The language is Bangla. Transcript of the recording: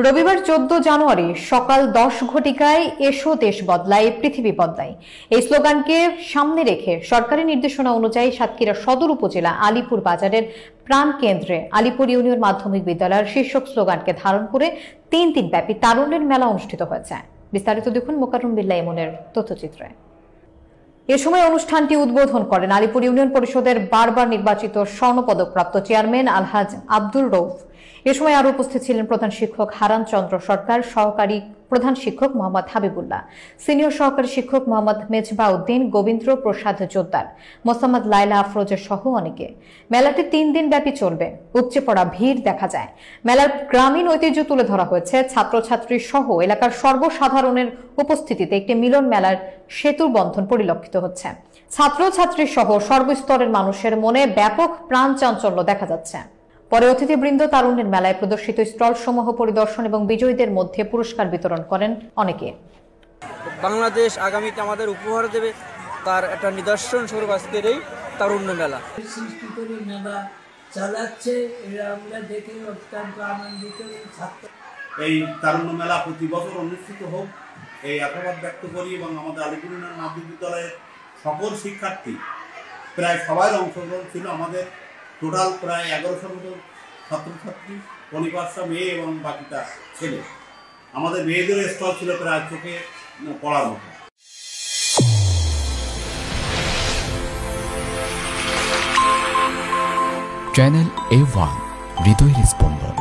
রবিবার 14 জানুয়ারি সকাল 10 ঘটিকায় এসো দেশ বদলায় পৃথিবী বদলায় এই স্লোগানকে সামনে রেখে সরকারি নির্দেশনা অনুযায়ী সাতক্ষীরা সদর উপজেলা আলীপুর বাজারের প্রাণকেন্দ্রে আলীপুর ইউনিয়ন মাধ্যমিক বিদ্যালয়ের শীর্ষক স্লোগানকে ধারণ করে 3 দিন ব্যাপী তারুণ্যের মেলা অনুষ্ঠিত হয়েছে। বিস্তারিত দেখুন মোকাররম বিল্লাহ ইমনের তথ্যচিত্রে। এ সময় অনুষ্ঠানটি উদ্বোধন করেন আলীপুর ইউনিয়ন পরিষদের বারবার নির্বাচিত স্বর্ণপদকপ্রাপ্ত চেয়ারম্যান আলহাজ আব্দুর রউফ। এ সময় আরো উপস্থিত ছিলেন প্রধান শিক্ষক হারান চন্দ্র সরকার, সহকারী প্রধান শিক্ষক মোহাম্মদ হাবিবুল্লাহ, সিনিয়র সহকারী শিক্ষক মোহাম্মদ মেজবা উদ্দিন, গোবিন্দ্র প্রসাদ জোদ্দার, মোসাম্মদ লাইলা আফরোজের সহ অনেকে। মেলাটি 3 দিন ব্যাপী চলবে। উপচে পড়া ভিড় দেখা যায়। মেলার গ্রামীণ ঐতিহ্য তুলে ধরা হয়েছে। ছাত্রছাত্রী সহ এলাকার সর্বসাধারণের উপস্থিতিতে একটি মিলন মেলার সেতুর বন্ধন পরিলক্ষিত হচ্ছে। ছাত্রছাত্রী সহ সর্বস্তরের মানুষের মনে ব্যাপক প্রাণ চাঞ্চল্য দেখা যাচ্ছে। পরে অতিথিবৃন্দ তারুণ্যের মেলায় প্রদর্শিত স্টল সমূহ পরিদর্শন এবং বিজয়ীদের মধ্যে পুরস্কার বিতরণ করেন অনেকে। বাংলাদেশ আগামীতে আমাদের উপহার দেবে তার একটা নিদর্শন স্বরূপ আজকের এই তারুণ্য মেলা সৃষ্টি করে মেলা চালাচ্ছে, এরা আমরা দেখে অত্যন্ত আনন্দিত। এই তারুণ্য মেলা প্রতি বছর অনুষ্ঠিত হোক এই আশাবাদ ব্যক্ত করি এবং আমাদের আলীপুর ইউনিয়ন মাধ্যমিক বিদ্যালয়ের সকল শিক্ষার্থী প্রায় সবাই অংশগ্রহণ ছিল। আমাদের টোটাল প্রায় 1100 মতো ছাত্রছাত্রী, 25টা মেয়ে এবং বাকিটা ছেলে। আমাদের মেয়েদের স্টল ছিল প্রায় চোখে পড়ার মতো। চ্যানেল A1 হৃদয়ের স্পন্দন।